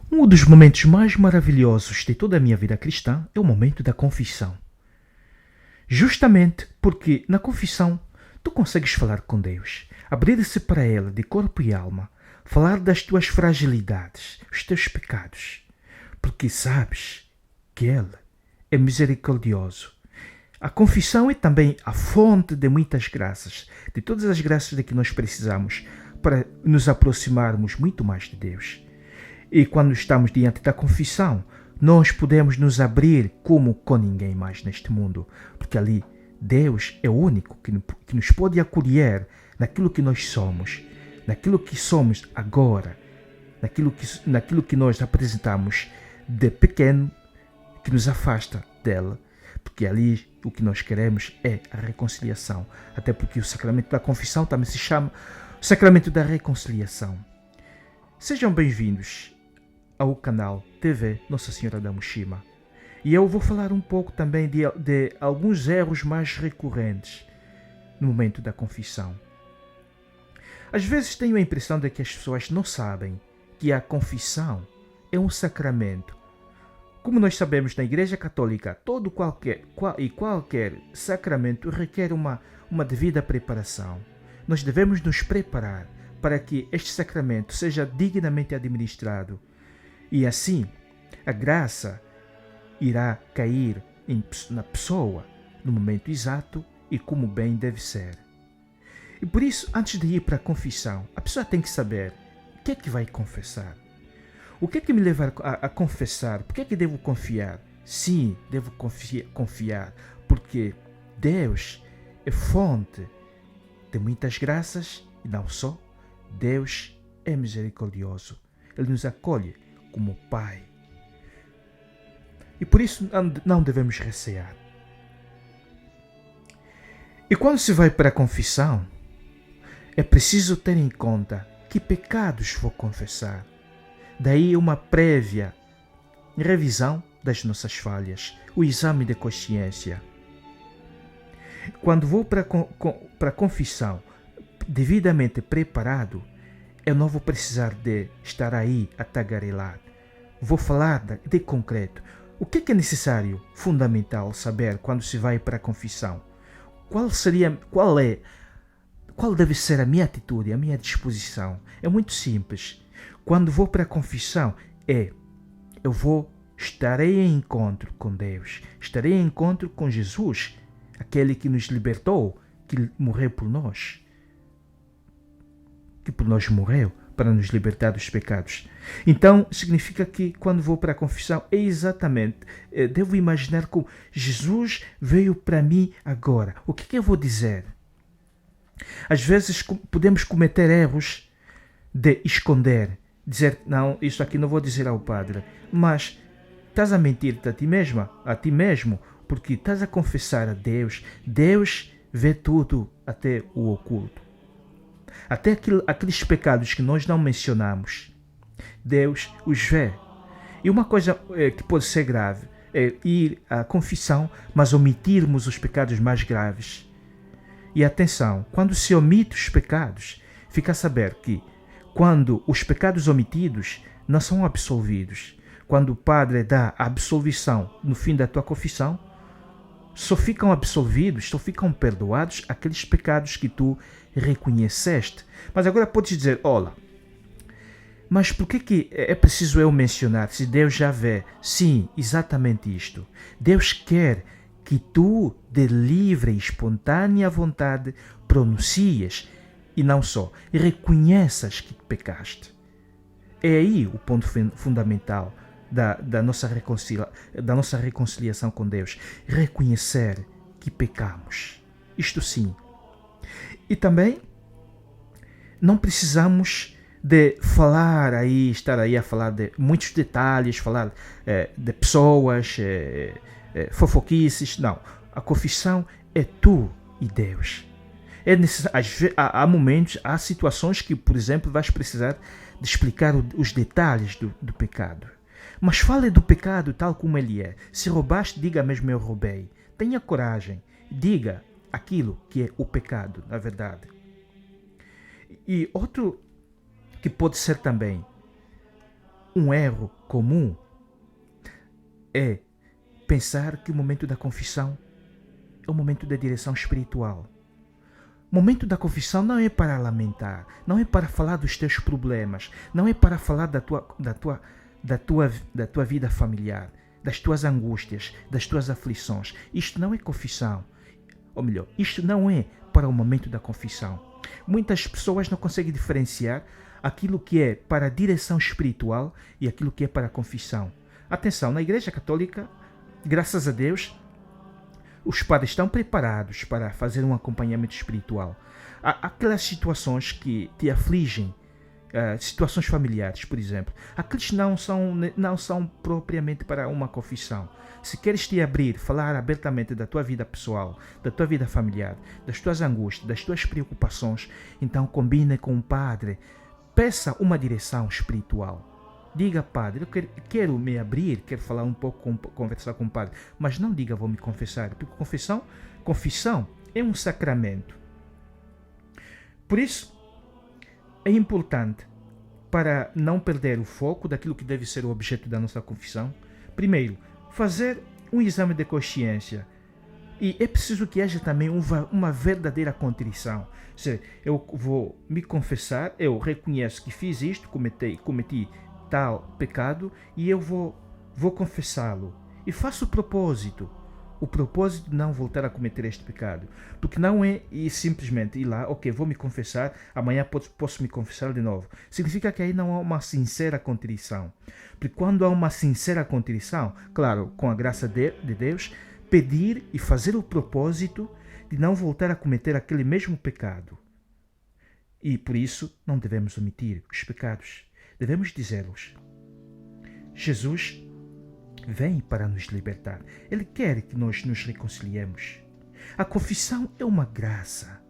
Um dos momentos mais maravilhosos de toda a minha vida cristã é o momento da confissão. Justamente porque na confissão tu consegues falar com Deus, abrir-se para Ele de corpo e alma, falar das tuas fragilidades, os teus pecados, porque sabes que Ele é misericordioso. A confissão é também a fonte de muitas graças, de todas as graças de que nós precisamos para nos aproximarmos muito mais de Deus. E quando estamos diante da confissão, nós podemos nos abrir como com ninguém mais neste mundo, porque ali Deus é o único que nos pode acolher naquilo que nós somos, naquilo que somos agora, naquilo que nós apresentamos de pequeno, que nos afasta dela, porque ali o que nós queremos é a reconciliação, até porque o sacramento da confissão também se chama o sacramento da reconciliação. Sejam bem-vindos ao canal TV Nossa Senhora da Mochima. E eu vou falar um pouco também de alguns erros mais recorrentes no momento da confissão. Às vezes tenho a impressão de que as pessoas não sabem que a confissão é um sacramento. Como nós sabemos, na Igreja Católica, qualquer sacramento requer uma devida preparação. Nós devemos nos preparar para que este sacramento seja dignamente administrado. E assim, a graça irá cair na pessoa no momento exato e como bem deve ser. E por isso, antes de ir para a confissão, a pessoa tem que saber o que é que vai confessar. O que é que me leva a confessar? Por que é que devo confiar? Sim, devo confiar, porque Deus é fonte de muitas graças e não só. Deus é misericordioso. Ele nos acolhe como Pai. E por isso não devemos recear. E quando se vai para a confissão, é preciso ter em conta que pecados vou confessar. Daí uma prévia revisão das nossas falhas, o exame de consciência. Quando vou para a confissão devidamente preparado, eu não vou precisar de estar aí a tagarelar. Vou falar de concreto. O que é necessário, fundamental saber quando se vai para a confissão? Qual deve ser a minha atitude, a minha disposição? É muito simples. Quando vou para a confissão, estarei em encontro com Deus, estarei em encontro com Jesus, aquele que nos libertou, que morreu por nós, que por nós morreu para nos libertar dos pecados. Então, significa que quando vou para a confissão, devo imaginar como Jesus veio para mim agora. O que eu vou dizer? Às vezes podemos cometer erros de esconder, dizer, não, isto aqui não vou dizer ao padre, mas estás a mentir-te a ti mesmo, porque estás a confessar a Deus. Deus vê tudo, até o oculto. Até aqueles pecados que nós não mencionamos, Deus os vê. E uma coisa que pode ser grave é ir à confissão, mas omitirmos os pecados mais graves. E atenção, quando se omite os pecados, fica a saber que quando os pecados omitidos não são absolvidos, quando o padre dá a absolvição no fim da tua confissão, só ficam absolvidos, só ficam perdoados aqueles pecados que tu reconheceste. Mas agora podes dizer, olha, mas por que é preciso eu mencionar se Deus já vê? Sim, exatamente isto. Deus quer que tu, de livre e espontânea vontade, pronuncies e não só, reconheças que pecaste. É aí o ponto fundamental da nossa reconciliação com Deus. Reconhecer que pecamos. Isto sim. E também não precisamos de estar aí a falar de muitos detalhes, falar de pessoas, fofoquices. Não. A confissão é tu e Deus. Há momentos, há situações que, por exemplo, vais precisar de explicar os detalhes do pecado. Mas fale do pecado tal como ele é. Se roubaste, diga mesmo eu roubei. Tenha coragem. Diga aquilo que é o pecado, na verdade. E outro que pode ser também um erro comum é pensar que o momento da confissão é o momento da direção espiritual. O momento da confissão não é para lamentar, não é para falar dos teus problemas, não é para falar da tua vida familiar, das tuas angústias, das tuas aflições. Isto não é confissão. Ou melhor, isto não é para o momento da confissão. Muitas pessoas não conseguem diferenciar aquilo que é para a direção espiritual e aquilo que é para a confissão. Atenção, na Igreja Católica, graças a Deus, os padres estão preparados para fazer um acompanhamento espiritual. Há aquelas situações que te afligem, situações familiares, por exemplo, aqueles não são propriamente para uma confissão. Se queres te abrir, falar abertamente da tua vida pessoal, da tua vida familiar, das tuas angústias, das tuas preocupações, então combine com um padre, peça uma direção espiritual. Diga, padre, eu quero me abrir, quero falar um pouco, conversar com o padre, mas não diga, vou me confessar, porque confissão é um sacramento. Por isso, é importante, para não perder o foco daquilo que deve ser o objeto da nossa confissão, primeiro, fazer um exame de consciência. E é preciso que haja também uma verdadeira contrição. Ou seja, eu vou me confessar, eu reconheço que fiz isto, cometi tal pecado, e eu vou confessá-lo. E faço o propósito de não voltar a cometer este pecado. Porque não é simplesmente ir lá, ok, vou me confessar, amanhã posso me confessar de novo. Significa que aí não há uma sincera contrição. Porque quando há uma sincera contrição, claro, com a graça de Deus, pedir e fazer o propósito de não voltar a cometer aquele mesmo pecado. E por isso não devemos omitir os pecados. Devemos dizê-los. Jesus vem para nos libertar. Ele quer que nós nos reconciliemos. A confissão é uma graça.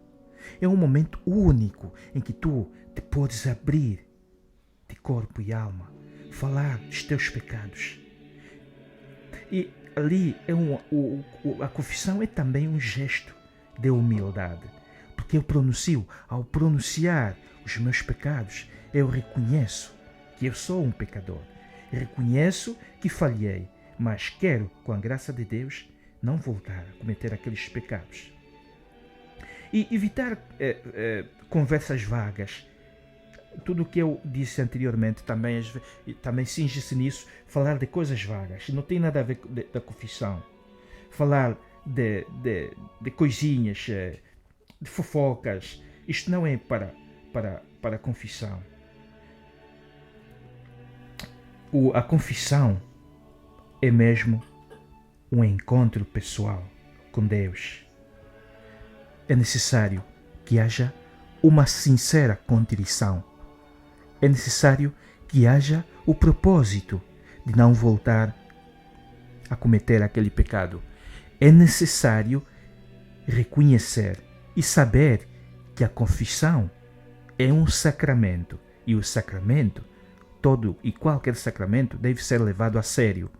É um momento único em que tu te podes abrir de corpo e alma, falar dos teus pecados. E ali a confissão é também um gesto de humildade. Porque ao pronunciar os meus pecados, eu reconheço que eu sou um pecador. Reconheço que falhei, mas quero, com a graça de Deus, não voltar a cometer aqueles pecados. E evitar conversas vagas. Tudo o que eu disse anteriormente também cinge-se nisso, falar de coisas vagas. Não tem nada a ver da confissão. Falar de coisinhas, de fofocas. Isto não é para a confissão. A confissão é mesmo um encontro pessoal com Deus. É necessário que haja uma sincera contrição. É necessário que haja o propósito de não voltar a cometer aquele pecado. É necessário reconhecer e saber que a confissão é um sacramento. E o sacramento, todo e qualquer sacramento, deve ser levado a sério.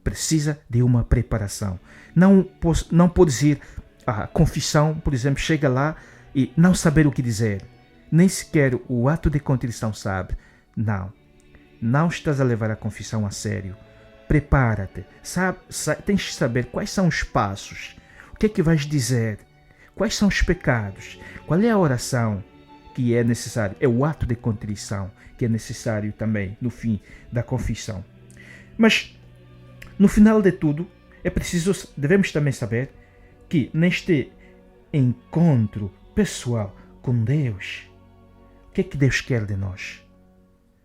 Precisa de uma preparação. Não podes ir à confissão, por exemplo, chega lá e não saber o que dizer. Nem sequer o ato de contrição sabe. Não estás a levar a confissão a sério. Prepara-te. Tens de saber quais são os passos. O que é que vais dizer? Quais são os pecados? Qual é a oração que é necessário? É o ato de contrição que é necessário também no fim da confissão. Mas, no final de tudo, devemos também saber que neste encontro pessoal com Deus, o que é que Deus quer de nós?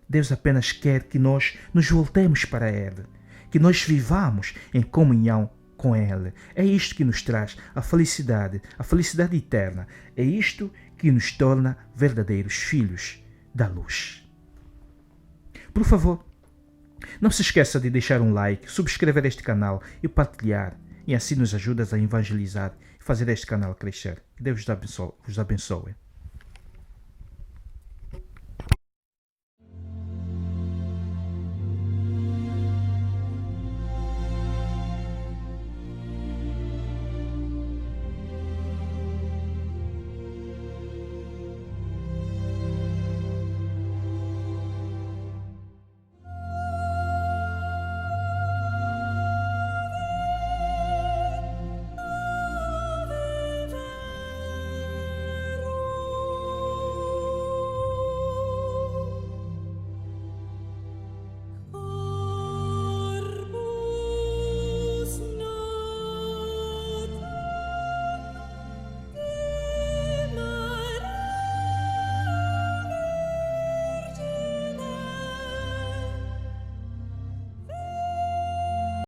Deus apenas quer que nós nos voltemos para Ele, que nós vivamos em comunhão com Ele. É isto que nos traz a felicidade eterna. É isto que nos torna verdadeiros filhos da luz. Por favor, não se esqueça de deixar um like, subscrever este canal e partilhar, e assim nos ajudas a evangelizar e fazer este canal crescer. Que Deus vos abençoe.